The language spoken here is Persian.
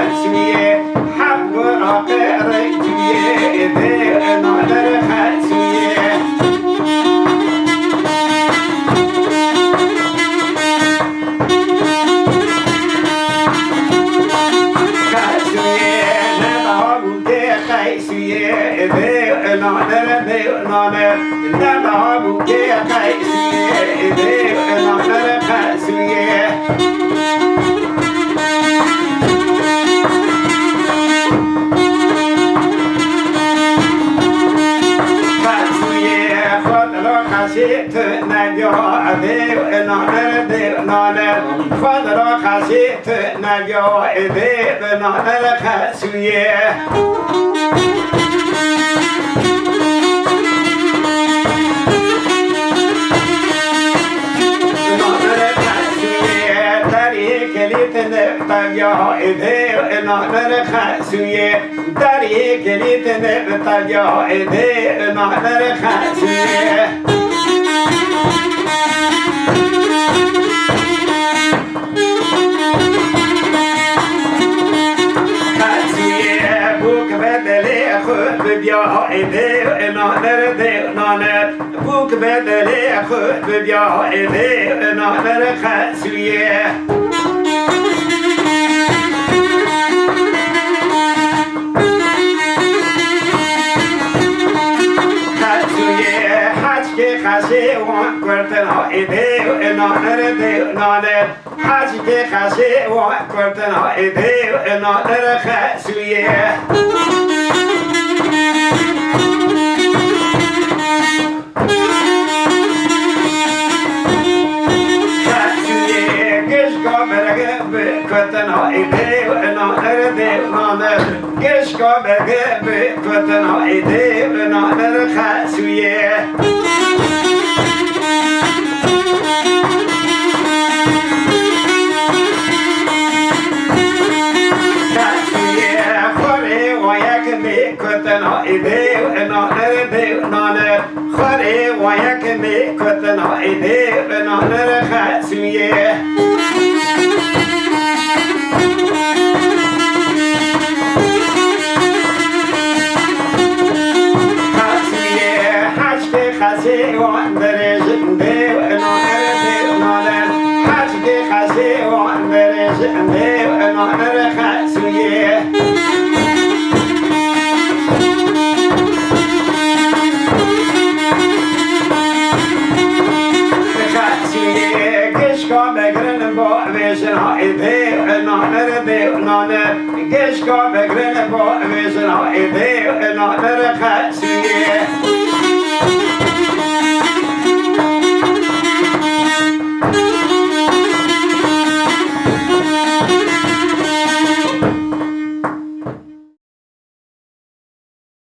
خاتسوية حب راقر جوية ذي نادر خاتسوية فضل خسيت نبيو إذي بنادر خسوية نادر خسوية داري كليت نبتجو إذي نادر خسوية خسوية بوك بدلي خود ببيا إذي نادر دي نادر بوك بدلي خود ببيا إذي نادر خسوية خاشي وقرتنا إيدي نادر دي نادر حاجي خاشي وقرتنا إيدي نادر خسوية خسوية كشكو برقب كرتنا إيدي نادر دي نادر كشكو برقب كرتنا إيدي نادر خسوية كتنا إيدي ونادر دي ونادر خري ويكمي كتنا إيدي ونادر خسوية خسوية حشك خسي واندر جندي ونادر دي ونادر حشك خسي واندر جندي ونادر خسوية إيدي نادر دي نادر كشكو بقرن بو ويشنا إيدي نادر خسوية